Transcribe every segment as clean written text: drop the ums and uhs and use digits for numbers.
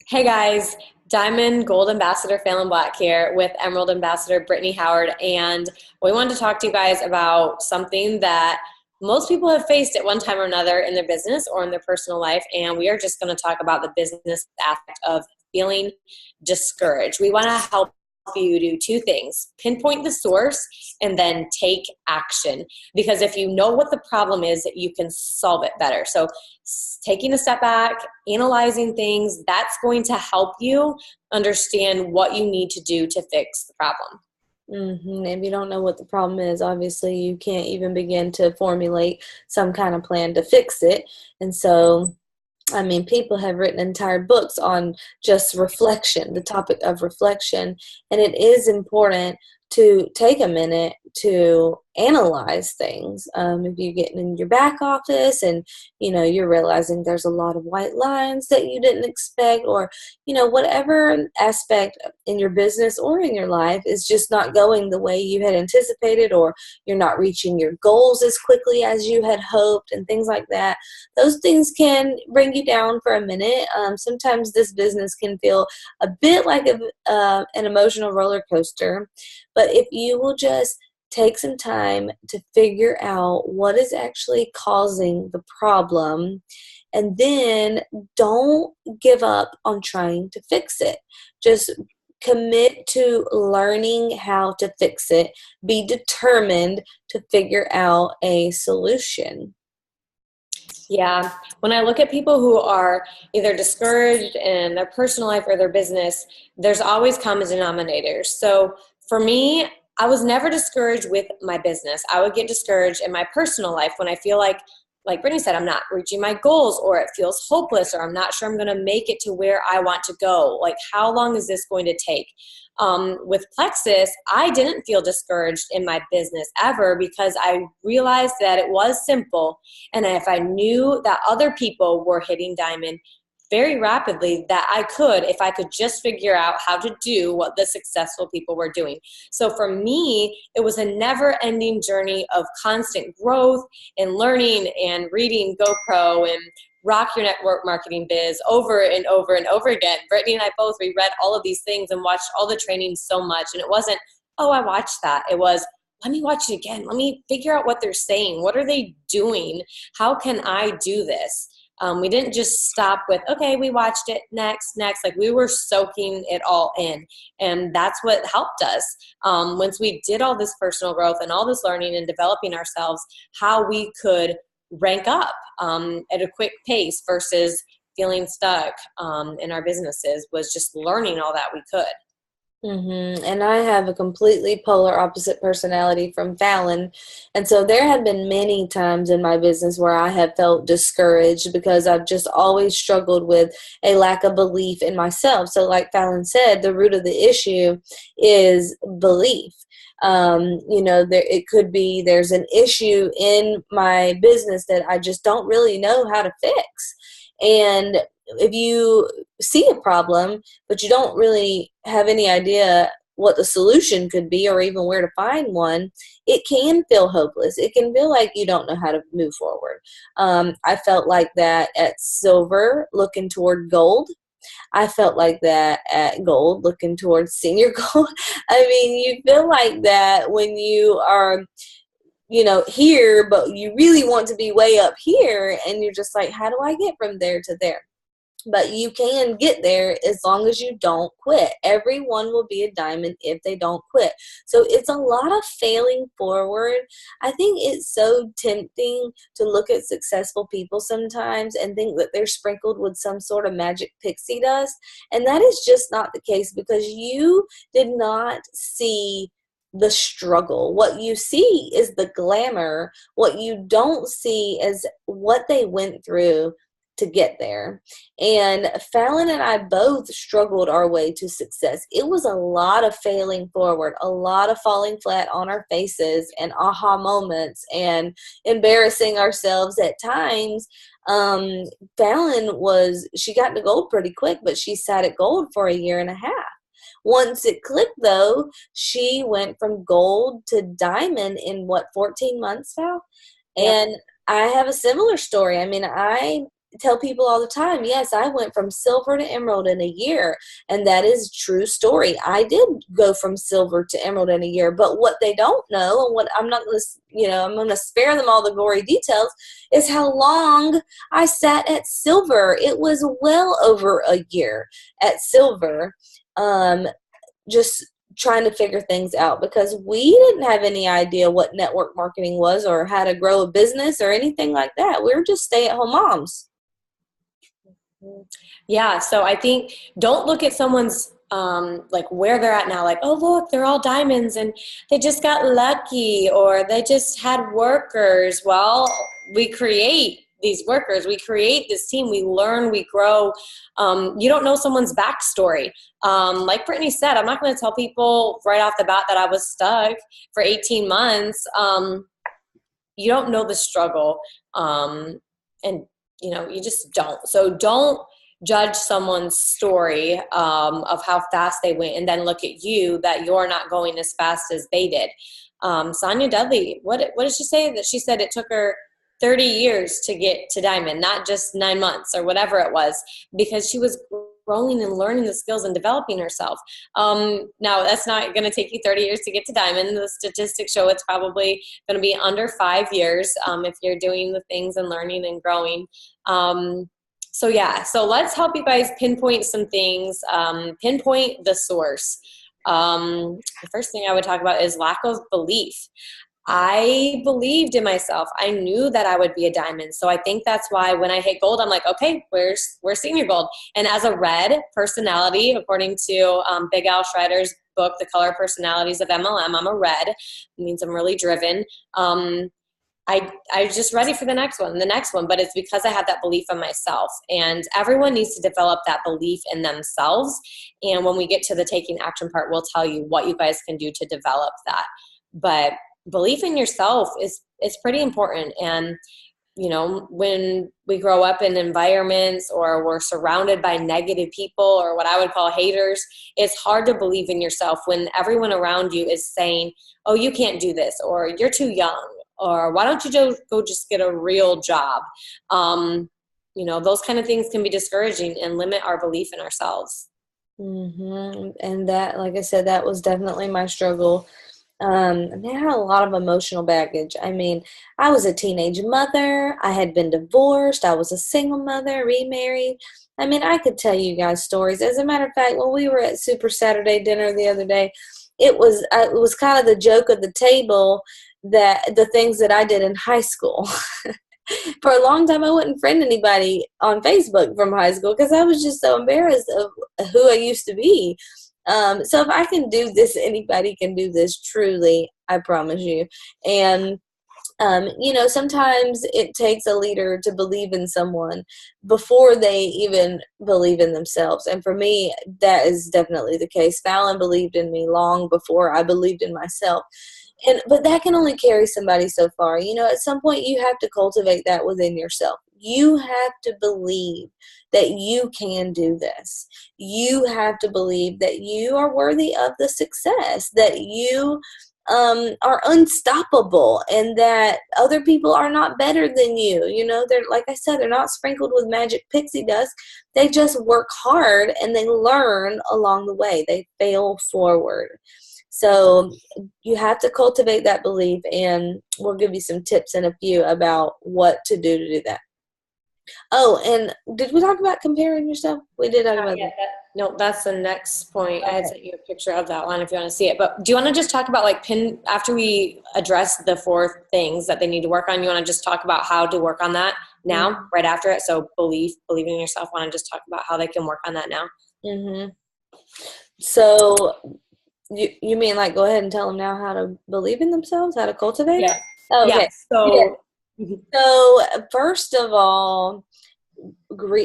Hey guys, Diamond Gold Ambassador Fallon Black here with Emerald Ambassador Brittany Howard, and we wanted to talk to you guys about something that most people have faced at one time or another in their business or in their personal life, and we are just going to talk about the business aspect of feeling discouraged. We want to help you do two things: pinpoint the source and then take action, because if you know what the problem is, you can solve it better. So taking a step back, analyzing things, that's going to help you understand what you need to do to fix the problem. If you don't know what the problem is, obviously you can't even begin to formulate some kind of plan to fix it. And so, people have written entire books on just reflection, the topic of reflection. And it is important to take a minute to analyze things. If you're getting in your back office and, you're realizing there's a lot of white lines that you didn't expect, or, whatever aspect in your business or in your life is just not going the way you had anticipated, or you're not reaching your goals as quickly as you had hoped and things like that. Those things can bring you down for a minute. Sometimes this business can feel a bit like an emotional roller coaster. But if you will just take some time to figure out what is actually causing the problem, and then don't give up on trying to fix it. Just commit to learning how to fix it. Be determined to figure out a solution. Yeah, when I look at people who are either discouraged in their personal life or their business, there's always common denominators. So for me, I was never discouraged with my business. I would get discouraged in my personal life when I feel like Brittany said, I'm not reaching my goals, or it feels hopeless, or I'm not sure I'm going to make it to where I want to go. Like, how long is this going to take? With Plexus, I didn't feel discouraged in my business ever, because I realized that it was simple. And if I knew that other people were hitting diamond very rapidly, that I could, if I could just figure out how to do what the successful people were doing. So for me, it was a never ending journey of constant growth and learning and reading GoPro and Rock Your Network Marketing Biz over and over and over again. Brittany and I both, we read all of these things and watched all the trainings so much. And it wasn't, oh, I watched that. It was, let me watch it again. Let me figure out what they're saying. What are they doing? How can I do this? We didn't just stop with, okay, we watched it, next. Like, we were soaking it all in. And that's what helped us. Once we did all this personal growth and all this learning and developing ourselves, how we could rank up at a quick pace versus feeling stuck in our businesses, was just learning all that we could. And I have a completely polar opposite personality from Fallon. And so there have been many times in my business where I have felt discouraged because I've just always struggled with a lack of belief in myself. So like Fallon said, the root of the issue is belief. It could be there's an issue in my business that I just don't really know how to fix. And if you see a problem, but you don't really have any idea what the solution could be or even where to find one, it can feel hopeless. It can feel like you don't know how to move forward. I felt like that at silver, looking toward gold. I felt like that at gold, looking towards senior gold. You feel like that when you are here, but you really want to be way up here, and you're just like, how do I get from there to there? But you can get there as long as you don't quit. Everyone will be a diamond if they don't quit. So it's a lot of failing forward. I think it's so tempting to look at successful people sometimes and think that they're sprinkled with some sort of magic pixie dust. And that is just not the case, because you did not see the struggle. What you see is the glamour. What you don't see is what they went through to get there. And Fallon and I both struggled our way to success. It was a lot of failing forward, a lot of falling flat on our faces, and aha moments, and embarrassing ourselves at times. She got to gold pretty quick, but she sat at gold for a year and a half. Once it clicked, though, she went from gold to diamond in 14 months, Val? Yep. And I have a similar story. I tell people all the time, yes, I went from silver to emerald in a year. And that is true story. I did go from silver to emerald in a year. But what they don't know, and what I'm not going to, I'm going to spare them all the gory details, is how long I sat at silver. It was well over a year at silver, just trying to figure things out, because we didn't have any idea what network marketing was or how to grow a business or anything like that. We were just stay-at-home moms. Yeah, so I think don't look at someone's like where they're at now, like, oh look, they're all diamonds and they just got lucky, or they just had workers. Well, we create these workers, we create this team, we learn, we grow. You don't know someone's backstory. Like Brittany said, I'm not going to tell people right off the bat that I was stuck for 18 months. You don't know the struggle, and you just don't. So don't judge someone's story of how fast they went and then look at you that you're not going as fast as they did. Sonia Dudley, what did she say? That she said it took her 30 years to get to diamond, not just 9 months or whatever it was, because she was growing and learning the skills and developing herself. Now, that's not going to take you 30 years to get to diamond. The statistics show it's probably going to be under 5 years if you're doing the things and learning and growing. So let's help you guys pinpoint some things, pinpoint the source. The first thing I would talk about is lack of belief. I believed in myself. I knew that I would be a diamond. So I think that's why when I hit gold, I'm like, okay, where's senior gold? And as a red personality, according to Big Al Schreider's book, The Color Personalities of MLM, I'm a red. It means I'm really driven. I just ready for the next one, but it's because I have that belief in myself. And everyone needs to develop that belief in themselves. And when we get to the taking action part, we'll tell you what you guys can do to develop that. But belief in yourself is pretty important. And when we grow up in environments or we're surrounded by negative people, or what I would call haters, it's hard to believe in yourself when everyone around you is saying, oh, you can't do this, or you're too young, or why don't you go just get a real job? Those kind of things can be discouraging and limit our belief in ourselves. Mm-hmm. And that, like I said, that was definitely my struggle. And I had a lot of emotional baggage. I mean, I was a teenage mother. I had been divorced. I was a single mother, remarried. I mean, I could tell you guys stories. As a matter of fact, when we were at Super Saturday dinner the other day, it was kind of the joke of the table that the things that I did in high school. For a long time, I wouldn't friend anybody on Facebook from high school because I was just so embarrassed of who I used to be. So if I can do this, anybody can do this, truly, I promise you. And, sometimes it takes a leader to believe in someone before they even believe in themselves. And for me, that is definitely the case. Fallon believed in me long before I believed in myself. But that can only carry somebody so far. At some point you have to cultivate that within yourself. You have to believe that you can do this. You have to believe that you are worthy of the success, that you are unstoppable, and that other people are not better than you. They're, like I said, they're not sprinkled with magic pixie dust. They just work hard and they learn along the way. They fail forward. So you have to cultivate that belief, and we'll give you some tips in a few about what to do that. Oh, and did we talk about comparing yourself? We did talk about that. No, that's the next point. Okay. I had sent you a picture of that one if you want to see it. But do you want to just talk about after we address the 4 things that they need to work on, you want to just talk about how to work on that now, mm-hmm. right after it? So believing in yourself, want to just talk about how they can work on that now? Mm-hmm. So you mean go ahead and tell them now how to believe in themselves, how to cultivate it? Oh, okay. Yeah. So first of all,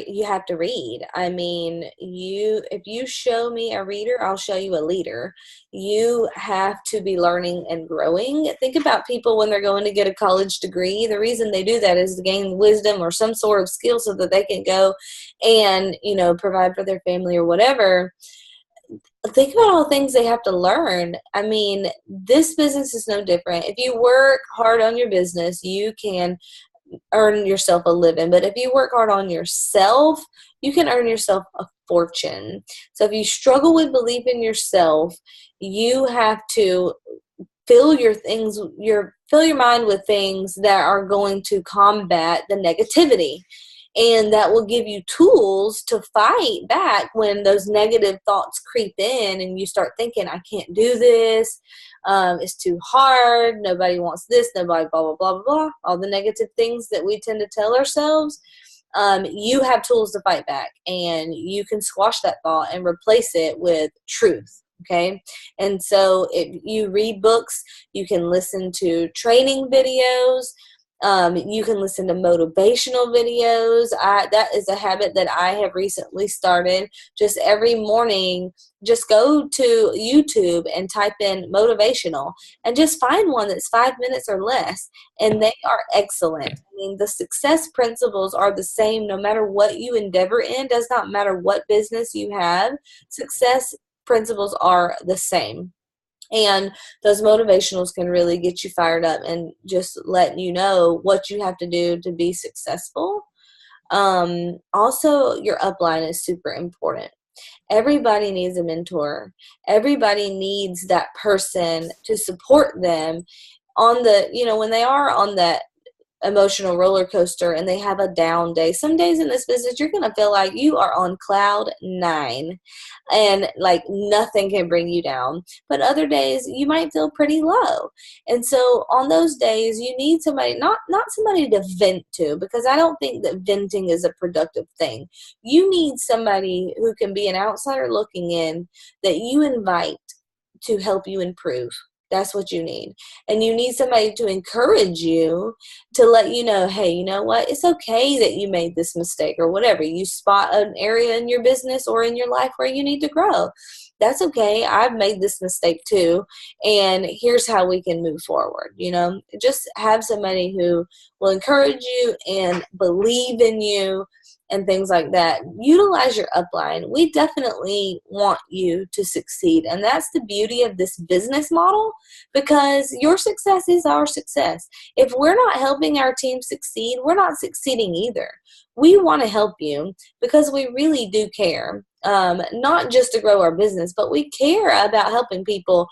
you have to read. I mean, if you show me a reader, I'll show you a leader. You have to be learning and growing. Think about people when they're going to get a college degree. The reason they do that is to gain wisdom or some sort of skill so that they can go and, provide for their family or whatever. Think about all the things they have to learn. I mean, this business is no different. If you work hard on your business, you can earn yourself a living. But if you work hard on yourself, you can earn yourself a fortune. So if you struggle with belief in yourself, you have to fill your mind with things that are going to combat the negativity, and that will give you tools to fight back when those negative thoughts creep in and you start thinking, I can't do this, it's too hard, nobody wants this, nobody blah blah blah blah blah, all the negative things that we tend to tell ourselves. You have tools to fight back, and you can squash that thought and replace it with truth. Okay. And so if you read books, you can listen to training videos, you can listen to motivational videos. That is a habit that I have recently started. Just every morning, just go to YouTube and type in motivational and just find one that's 5 minutes or less. And they are excellent. I mean, the success principles are the same no matter what you endeavor in. Does not matter what business you have. Success principles are the same. And those motivationals can really get you fired up and just let you know what you have to do to be successful. Also, your upline is super important. Everybody needs a mentor. Everybody needs that person to support them on when they are on that emotional roller coaster and they have a down day. Some days in this business, you're going to feel like you are on cloud 9 and like nothing can bring you down. But other days you might feel pretty low. And so on those days, you need somebody, not somebody to vent to, because I don't think that venting is a productive thing. You need somebody who can be an outsider looking in that you invite to help you improve. That's what you need. And you need somebody to encourage you, to let you know, hey, you know what? It's okay that you made this mistake or whatever. You spot an area in your business or in your life where you need to grow. That's okay. I've made this mistake too. And here's how we can move forward. Just have somebody who will encourage you and believe in you and things like that. Utilize your upline. We definitely want you to succeed. And that's the beauty of this business model, because your success is our success. If we're not helping our team succeed, we're not succeeding either. We want to help you because we really do care. Not just to grow our business, but we care about helping people,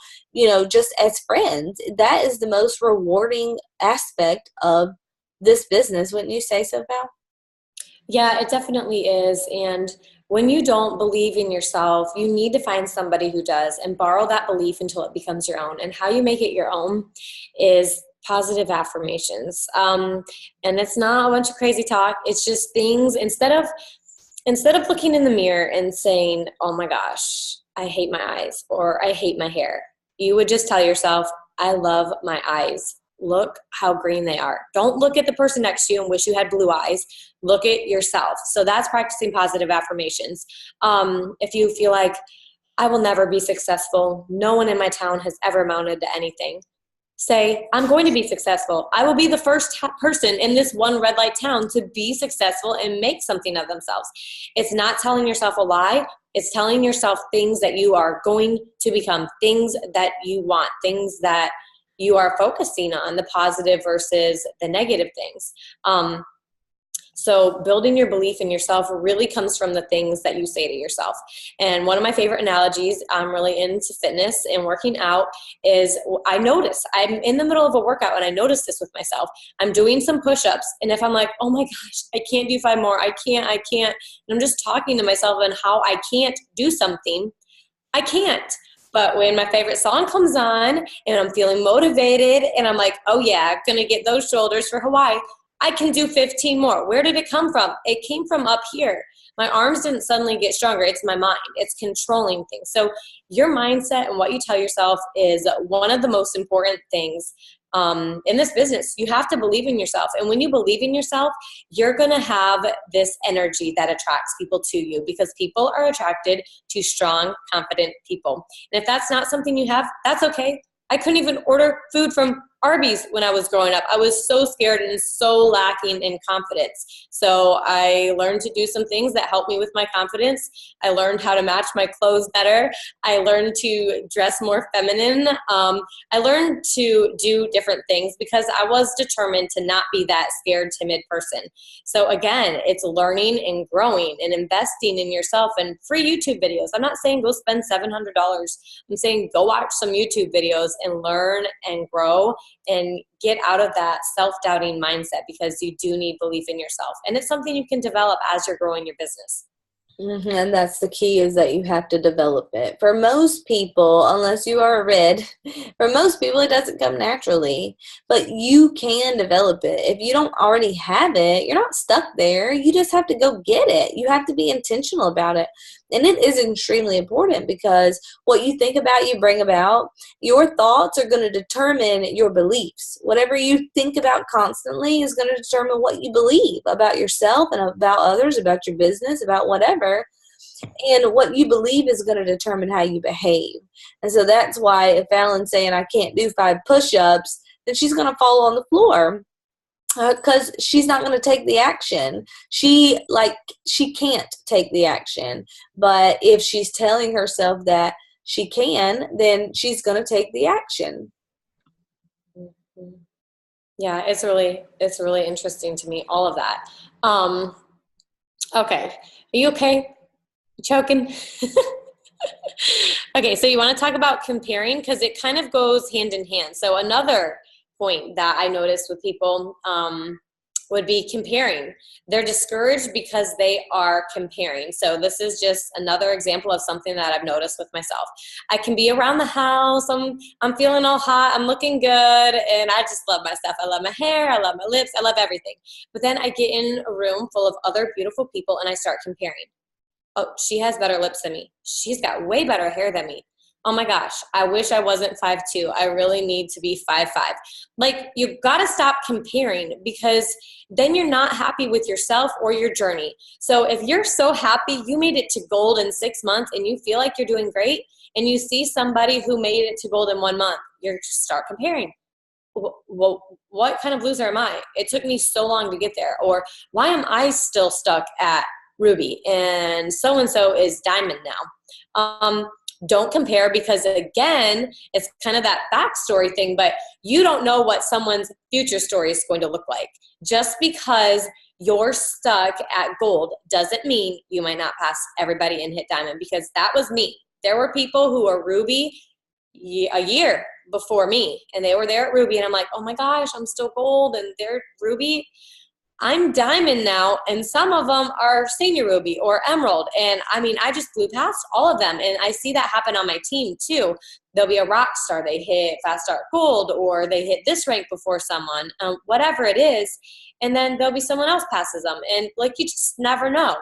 just as friends. That is the most rewarding aspect of this business. Wouldn't you say so, Val? Yeah, it definitely is. And when you don't believe in yourself, you need to find somebody who does and borrow that belief until it becomes your own. And how you make it your own is positive affirmations. And it's not a bunch of crazy talk. It's just things, instead of looking in the mirror and saying, oh my gosh, I hate my eyes or I hate my hair, you would just tell yourself, I love my eyes. Look how green they are. Don't look at the person next to you and wish you had blue eyes. Look at yourself. So that's practicing positive affirmations. If you feel like I will never be successful, no one in my town has ever amounted to anything, say, I'm going to be successful. I will be the first person in this one red light town to be successful and make something of themselves. It's not telling yourself a lie. It's telling yourself things that you are going to become, things that you want, things that you are focusing on, the positive versus the negative things. So building your belief in yourself really comes from the things that you say to yourself. And one of my favorite analogies, I'm really into fitness and working out, is I notice I'm in the middle of a workout and I notice this with myself. I'm doing some push-ups, and if I'm like, oh my gosh, I can't do 5 more, I can't, and I'm just talking to myself on how I can't do something, I can't. But when my favorite song comes on and I'm feeling motivated and I'm like, oh yeah, gonna get those shoulders for Hawaii, I can do 15 more. Where did it come from? It came from up here. My arms didn't suddenly get stronger. It's my mind. It's controlling things. So your mindset and what you tell yourself is one of the most important things in this business. You have to believe in yourself. And when you believe in yourself, you're going to have this energy that attracts people to you, because people are attracted to strong, confident people. And if that's not something you have, that's okay. I couldn't even order food from Arby's when I was growing up. I was so scared and so lacking in confidence. So I learned to do some things that helped me with my confidence. I learned how to match my clothes better. I learned to dress more feminine. I learned to do different things because I was determined to not be that scared, timid person. So again, it's learning and growing and investing in yourself, and free YouTube videos. I'm not saying go spend $700. I'm saying go watch some YouTube videos and learn and grow and get out of that self-doubting mindset, because you do need belief in yourself. And it's something you can develop as you're growing your business. And that's the key, is that you have to develop it. For most people, unless you are a red, for most people it doesn't come naturally, but you can develop it. If you don't already have it, you're not stuck there. You just have to go get it. You have to be intentional about it. And it is extremely important, because what you think about, you bring about. Your thoughts are going to determine your beliefs. Whatever you think about constantly is going to determine what you believe about yourself and about others, about your business, about whatever. And what you believe is going to determine how you behave. And so that's why if Fallon's saying, I can't do 5 push-ups, then she's going to fall on the floor. Because she's not going to take the action. She can't take the action. But if she's telling herself that she can, then she's going to take the action. Yeah, it's really interesting to me, all of that. Okay, are you okay? You choking? Okay, so you want to talk about comparing, because it kind of goes hand in hand. So another point that I noticed with people would be comparing. They're discouraged because they are comparing. So this is just another example of something that I've noticed with myself. I can be around the house, I'm feeling all hot, I'm looking good, and I just love my stuff. I love my hair, I love my lips, I love everything. But then I get in a room full of other beautiful people and I start comparing. Oh, she has better lips than me. She's got way better hair than me. Oh my gosh, I wish I wasn't 5'2". I really need to be 5'5". Like, you've got to stop comparing, because then you're not happy with yourself or your journey. So if you're so happy you made it to gold in 6 months and you feel like you're doing great, and you see somebody who made it to gold in 1 month, you start comparing. Well, what kind of loser am I? It took me so long to get there. Or why am I still stuck at ruby and so-and-so is diamond now? Don't compare, because again, it's kind of that backstory thing, but you don't know what someone's future story is going to look like. Just because you're stuck at gold doesn't mean you might not pass everybody and hit diamond, because that was me. There were people who were ruby a year before me, and they were there at ruby, and I'm like, oh my gosh, I'm still gold and they're ruby. I'm diamond now, and some of them are senior ruby or emerald. And I mean, I just blew past all of them. And I see that happen on my team too. There'll be a rock star, they hit fast start gold, or they hit this rank before someone, whatever it is. And then there'll be someone else passes them. And like, you just never know.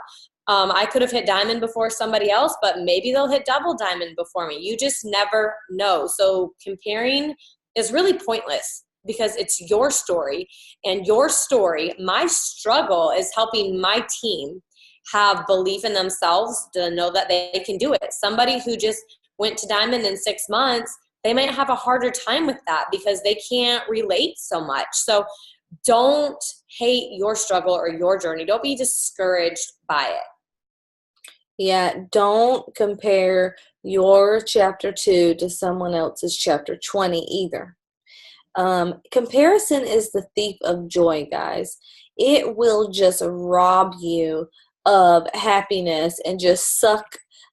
I could have hit diamond before somebody else, but maybe they'll hit double diamond before me. You just never know. So comparing is really pointless, because it's your story, and your story, my struggle is helping my team have belief in themselves to know that they can do it. Somebody who just went to diamond in 6 months, they might have a harder time with that because they can't relate so much. So don't hate your struggle or your journey. Don't be discouraged by it. Yeah, don't compare your chapter 2 to someone else's chapter 20 either. Comparison is the thief of joy, guys. It will just rob you of happiness and just suck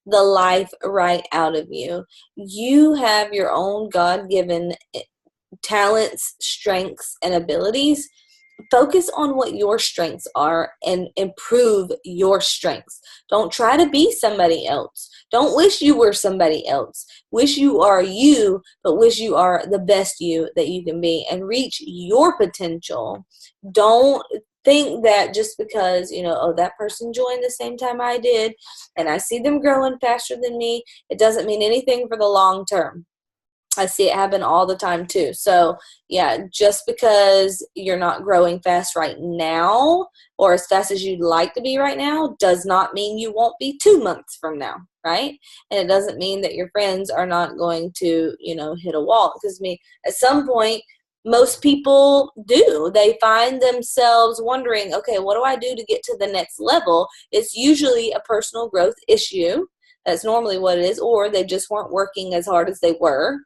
the life right out of you. You have your own God-given talents, strengths, and abilities. Focus on what your strengths are and improve your strengths. Don't try to be somebody else. Don't wish you were somebody else. Wish you are you, but wish you are the best you that you can be and reach your potential. Don't think that just because, oh, that person joined the same time I did and I see them growing faster than me, it doesn't mean anything for the long term. I see it happen all the time too. So yeah, just because you're not growing fast right now or as fast as you'd like to be right now does not mean you won't be 2 months from now, right? And it doesn't mean that your friends are not going to, hit a wall. Because at some point, most people do. They find themselves wondering, okay, what do I do to get to the next level? It's usually a personal growth issue. That's normally what it is, or they just weren't working as hard as they were,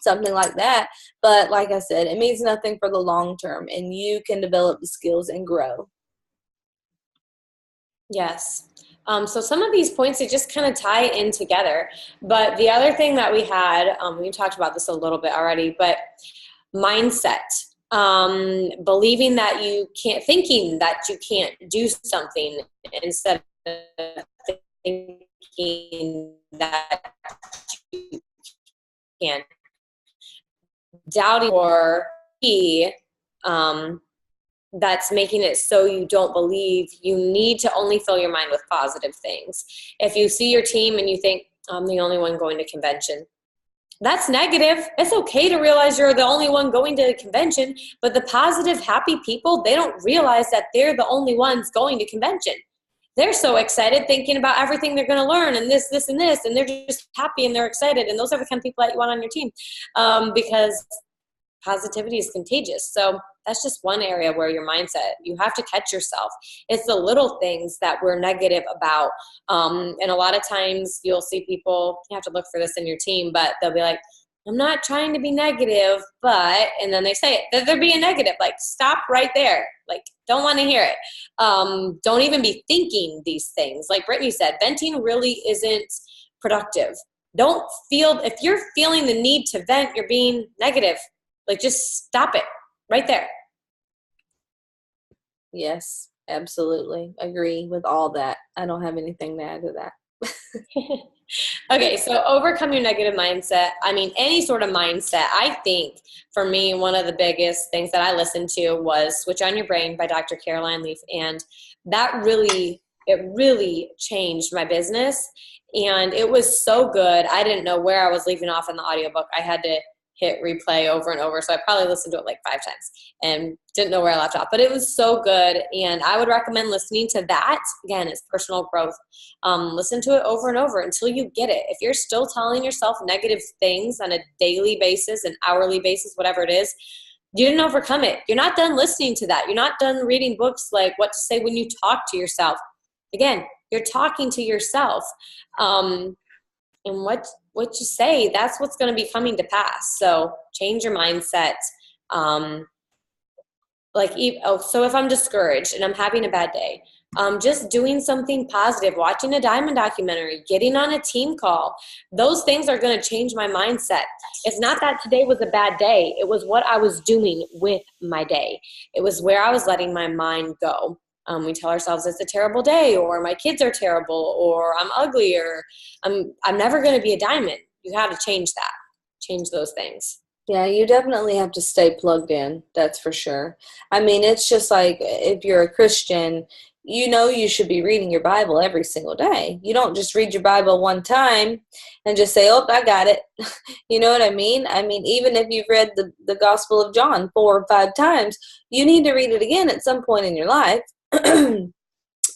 something like that. But like I said, it means nothing for the long term, and you can develop the skills and grow. Yes. So some of these points, they just kind of tie in together. But the other thing that we had, we talked about this a little bit already, but mindset. Believing that you can't, thinking that you can't do something instead of thinking that you can. Doubting or that's making it so you don't believe. You need to only fill your mind with positive things. If you see your team and you think, I'm the only one going to convention, that's negative. It's okay to realize you're the only one going to a convention, but the positive, happy people, they don't realize that they're the only ones going to convention. They're so excited thinking about everything they're going to learn and this, and this, and they're just happy and they're excited. And those are the kind of people that you want on your team, because positivity is contagious. So that's just one area where your mindset, you have to catch yourself. It's the little things that we're negative about. And a lot of times you'll see people, you have to look for this in your team, but they'll be like, I'm not trying to be negative, but, and then they say it, that they're being negative. Like, stop right there. Like, don't want to hear it. Don't even be thinking these things. Like Brittany said, venting really isn't productive. Don't feel, if you're feeling the need to vent, you're being negative. Like, just stop it right there. Yes, absolutely. Agree with all that. I don't have anything to add to that. Okay, so overcome your negative mindset. I mean, any sort of mindset. I think for me, one of the biggest things that I listened to was Switch on Your Brain by Dr. Caroline Leaf. And that really, it really changed my business. And it was so good. I didn't know where I was leaving off in the audiobook. I had to hit replay over and over. So I probably listened to it like 5 times and didn't know where I left off, but it was so good. And I would recommend listening to that. Again, it's personal growth. Listen to it over and over until you get it. If you're still telling yourself negative things on a daily basis, an hourly basis, whatever it is, you didn't overcome it. You're not done listening to that. You're not done reading books like What to Say When You Talk to Yourself. Again, you're talking to yourself. And what you say, that's what's going to be coming to pass. So change your mindset. So if I'm discouraged and I'm having a bad day, just doing something positive, watching a diamond documentary, getting on a team call, those things are going to change my mindset. It's not that today was a bad day. It was what I was doing with my day. It was where I was letting my mind go. We tell ourselves it's a terrible day, or my kids are terrible, or I'm ugly, or I'm never going to be a diamond. You have to change that. Change those things. Yeah, you definitely have to stay plugged in. That's for sure. I mean, it's just like if you're a Christian, you know you should be reading your Bible every single day. You don't just read your Bible one time and just say, oh, I got it. You know what I mean? I mean, even if you've read the Gospel of John 4 or 5 times, you need to read it again at some point in your life.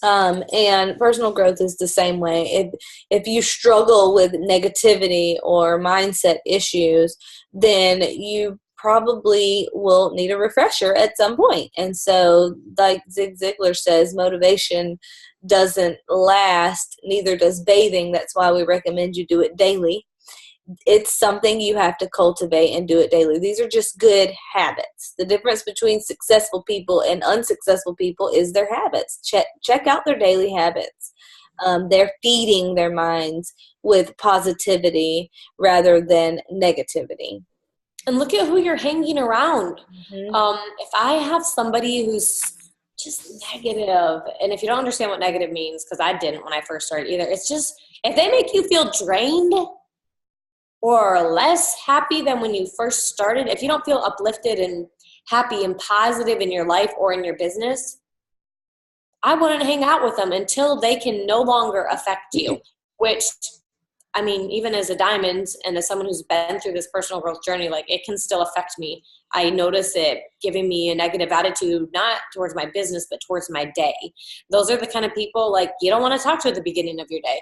And personal growth is the same way. If you struggle with negativity or mindset issues, then you probably will need a refresher at some point. And so, like Zig Ziglar says, motivation doesn't last, neither does bathing. That's why we recommend you do it daily. It's something you have to cultivate and do it daily. These are just good habits. The difference between successful people and unsuccessful people is their habits. Check out their daily habits. They're feeding their minds with positivity rather than negativity. And look at who you're hanging around. Mm-hmm. If I have somebody who's just negative, and if you don't understand what negative means, because I didn't when I first started either, it's just if they make you feel drained or less happy than when you first started, if you don't feel uplifted and happy and positive in your life or in your business, I wouldn't hang out with them until they can no longer affect you, which I mean, even as a diamond and as someone who's been through this personal growth journey, like it can still affect me. I notice it giving me a negative attitude, not towards my business, but towards my day. Those are the kind of people like you don't want to talk to at the beginning of your day.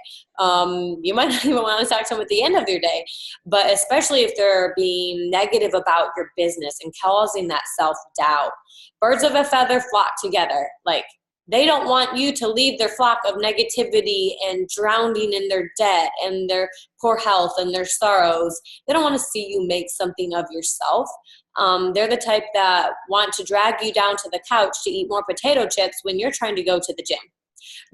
You might not even want to talk to them at the end of your day, but especially if they're being negative about your business and causing that self-doubt. Birds of a feather flock together. Like, they don't want you to leave their flock of negativity and drowning in their debt and their poor health and their sorrows. They don't want to see you make something of yourself. They're the type that want to drag you down to the couch to eat more potato chips when you're trying to go to the gym.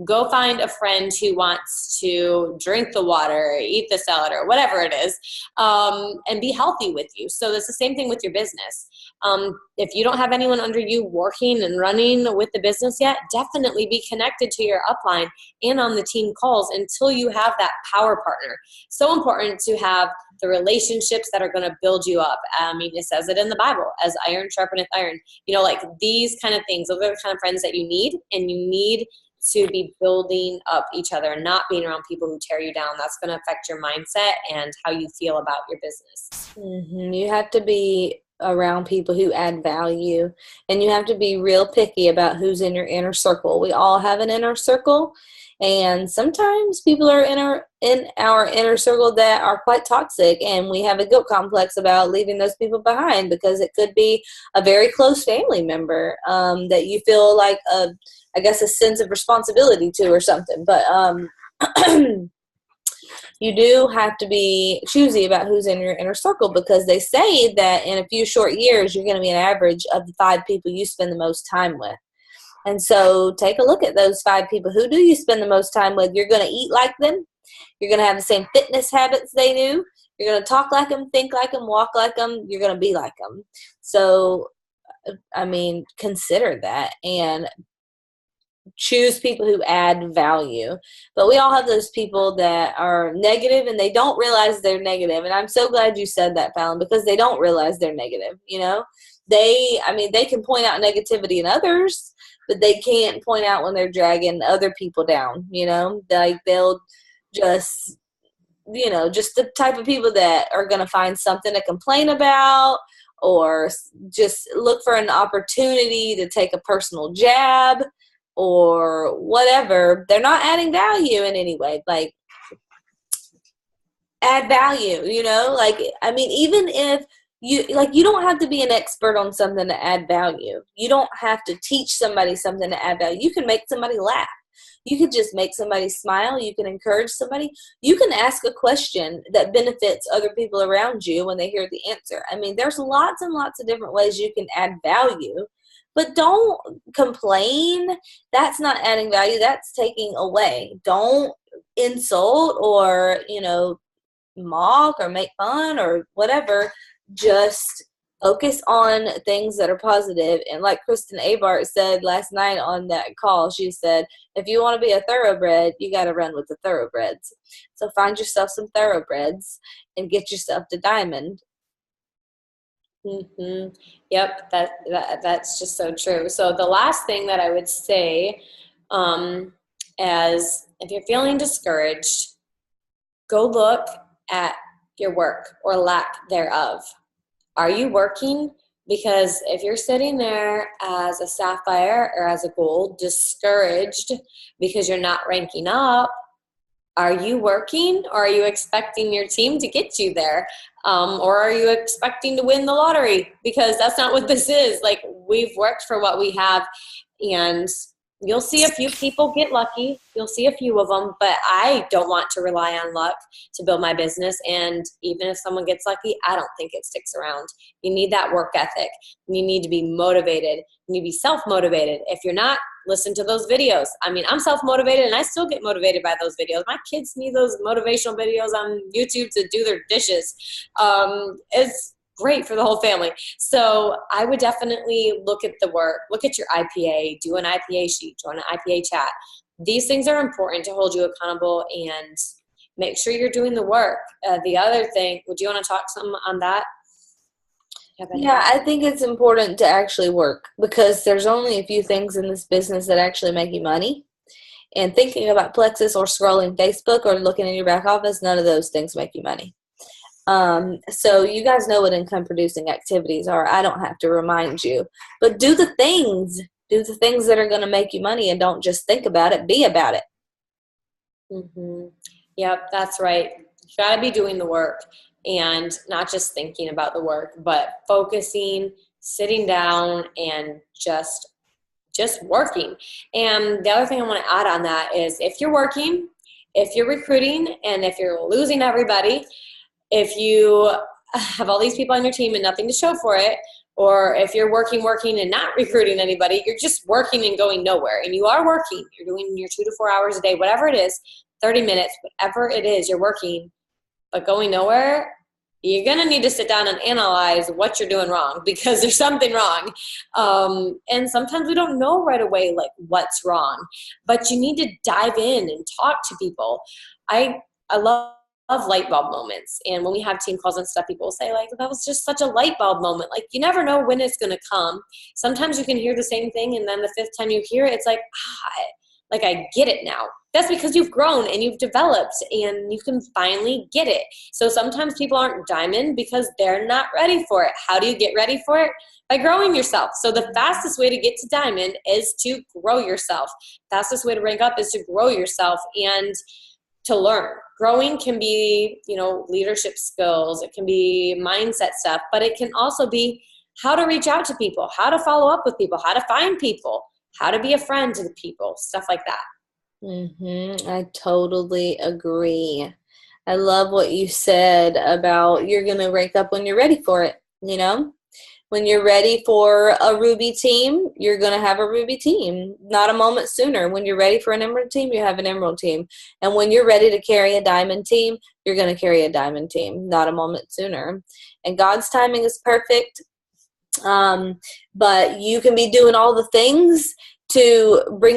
Go find a friend who wants to drink the water, eat the salad, or whatever it is, and be healthy with you. So it's the same thing with your business. If you don't have anyone under you working and running with the business yet, definitely be connected to your upline and on the team calls until you have that power partner. So important to have the relationships that are going to build you up. I mean, it says it in the Bible, as iron sharpeneth iron. You know, like these kind of things, those are the kind of friends that you need, and you need to be building up each other, not being around people who tear you down. That's going to affect your mindset and how you feel about your business. Mm-hmm. You have to be around people who add value, and you have to be real picky about who's in your inner circle. We all have an inner circle, and sometimes people are in our inner circle that are quite toxic, and we have a guilt complex about leaving those people behind because it could be a very close family member that you feel like I guess a sense of responsibility to or something. But you do have to be choosy about who's in your inner circle, because they say that in a few short years, you're going to be an average of the 5 people you spend the most time with. And so take a look at those 5 people. Who do you spend the most time with? You're going to eat like them. You're going to have the same fitness habits they do. You're going to talk like them, think like them, walk like them. You're going to be like them. So, I mean, consider that and choose people who add value. But we all have those people that are negative and they don't realize they're negative. And I'm so glad you said that, Fallon, because they don't realize they're negative. You know, they can point out negativity in others, but they can't point out when they're dragging other people down. You know, like they'll just, just the type of people that are going to find something to complain about, or just look for an opportunity to take a personal jab or whatever. They're not adding value in any way. Like, add value, even if you don't have to be an expert on something to add value. You don't have to teach somebody something to add value. You can make somebody laugh. You could just make somebody smile. You can encourage somebody. You can ask a question that benefits other people around you when they hear the answer. I mean, there's lots and lots of different ways you can add value. But don't complain. That's not adding value. That's taking away. Don't insult or, mock or make fun or whatever. Just focus on things that are positive. And like Kristen Abart said last night on that call, she said, if you want to be a thoroughbred, you got to run with the thoroughbreds. So find yourself some thoroughbreds and get yourself to diamond. Mm-hmm. Yep, that's just so true. So the last thing that I would say, as if you're feeling discouraged, go look at your work or lack thereof. Are you working? Because if you're sitting there as a sapphire or as a gold, discouraged because you're not ranking up, are you working, or are you expecting your team to get you there? Or are you expecting to win the lottery? Because that's not what this is. Like, we've worked for what we have, and you'll see a few people get lucky. You'll see a few of them, but I don't want to rely on luck to build my business. And even if someone gets lucky, I don't think it sticks around. You need that work ethic. You need to be motivated. You need to be self-motivated. If you're not, listen to those videos. I mean, I'm self-motivated and I still get motivated by those videos. My kids need those motivational videos on YouTube to do their dishes. It's great for the whole family. So I would definitely look at the work, look at your IPA, do an IPA sheet, join an IPA chat. These things are important to hold you accountable and make sure you're doing the work. The other thing, would you want to talk some on that? Yeah, I think it's important to actually work, because there's only a few things in this business that actually make you money. And thinking about Plexus or scrolling Facebook or looking in your back office, none of those things make you money. So you guys know what income producing activities are. I don't have to remind you, but do the things that are going to make you money, and don't just think about it, be about it. Mm-hmm. Yep, that's right. You got to be doing the work and not just thinking about the work, but focusing, sitting down, and just working. And the other thing I want to add on that is if you're working, if you're recruiting, and if you're losing everybody, if you have all these people on your team and nothing to show for it, or if you're working and not recruiting anybody, you're just working and going nowhere. And you are working. You're doing your 2 to 4 hours a day, whatever it is, 30 minutes, whatever it is, you're working, but going nowhere. You're going to need to sit down and analyze what you're doing wrong, because there's something wrong. And sometimes we don't know right away, like, what's wrong. But you need to dive in and talk to people. I love light bulb moments. And when we have team calls and stuff, people will say, like, that was just such a light bulb moment. Like, you never know when it's going to come. Sometimes you can hear the same thing, and then the fifth time you hear it, it's like, I get it now. That's because you've grown and you've developed and you can finally get it. So sometimes people aren't diamond because they're not ready for it. How do you get ready for it? By growing yourself. So the fastest way to get to diamond is to grow yourself. Fastest way to rank up is to grow yourself and to learn. Growing can be, leadership skills. It can be mindset stuff, but it can also be how to reach out to people, how to follow up with people, how to find people, how to be a friend to the people, stuff like that. I totally agree. I love what you said about you're going to rank up when you're ready for it. When you're ready for a Ruby team, you're going to have a Ruby team, not a moment sooner. When you're ready for an Emerald team, you have an Emerald team. And when you're ready to carry a Diamond team, you're going to carry a Diamond team, not a moment sooner. And God's timing is perfect. But you can be doing all the things to bring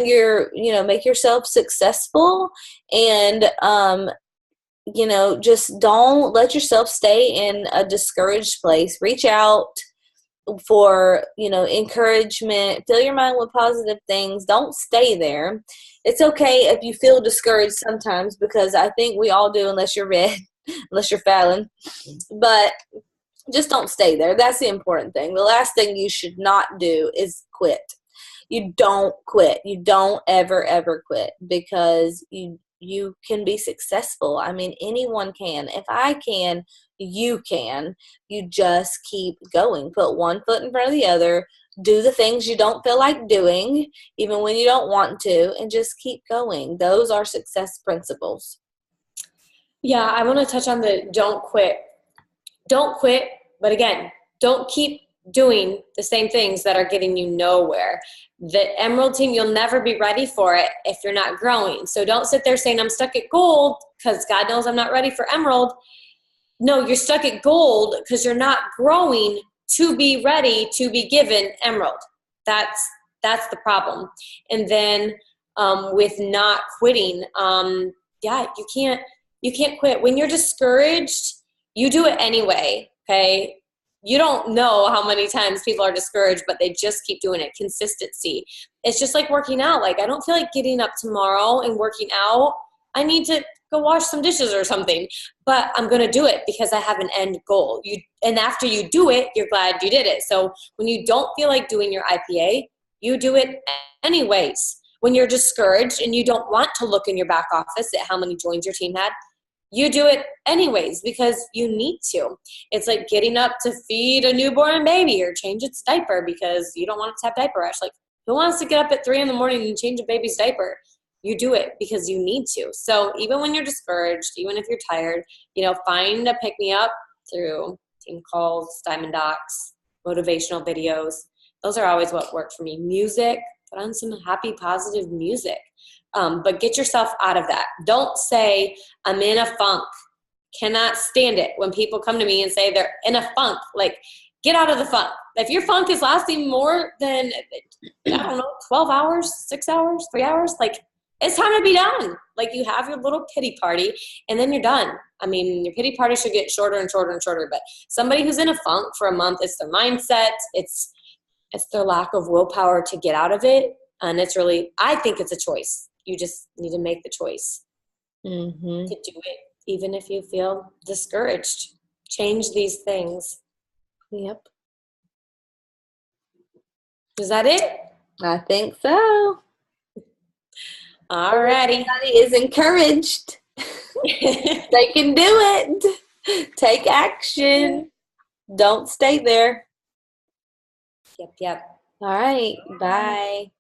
make yourself successful, and just don't let yourself stay in a discouraged place. Reach out for encouragement. Fill your mind with positive things. Don't stay there. It's okay if you feel discouraged sometimes, because I think we all do, unless you're red, unless you're Fallon. But just don't stay there. That's the important thing. The last thing you should not do is quit. You don't quit. You don't ever quit, because you can be successful. I mean, anyone can. If I can, you can. You just keep going. Put one foot in front of the other. Do the things you don't feel like doing, even when you don't want to, and just keep going. Those are success principles. Yeah, I want to touch on the don't quit. Don't quit, but again, don't keep doing the same things that are getting you nowhere. The Emerald team, you'll never be ready for it if you're not growing. So don't sit there saying, I'm stuck at gold because God knows I'm not ready for Emerald. No, you're stuck at gold because you're not growing to be ready to be given Emerald. That's the problem. And then with not quitting, you can't quit. When you're discouraged, you do it anyway, okay? You don't know how many times people are discouraged, but they just keep doing it. Consistency. It's just like working out. Like, I don't feel like getting up tomorrow and working out. I need to go wash some dishes or something, but I'm going to do it because I have an end goal. And after you do it, you're glad you did it. So when you don't feel like doing your IPA, you do it anyways. When you're discouraged and you don't want to look in your back office at how many joins your team had, you do it anyways because you need to. It's like getting up to feed a newborn baby or change its diaper because you don't want it to have diaper rash. Like, who wants to get up at 3 a.m. and change a baby's diaper? You do it because you need to. So even when you're discouraged, even if you're tired, find a pick-me-up through team calls, Diamond Docs, motivational videos. Those are always what work for me. Music, put on some happy, positive music. But get yourself out of that. Don't say, I'm in a funk. Cannot stand it when people come to me and say they're in a funk. Like, get out of the funk. If your funk is lasting more than, 12 hours, 6 hours, 3 hours, like, it's time to be done. Like, you have your little pity party and then you're done. I mean, your pity party should get shorter and shorter and shorter, but somebody who's in a funk for a month, it's their mindset. It's their lack of willpower to get out of it. And it's really, I think it's a choice. You just need to make the choice Mm-hmm. to do it, even if you feel discouraged. Change these things. Yep. Is that it? I think so. Alrighty. Everybody is encouraged. They can do it. Take action. Don't stay there. Yep. All right. Bye.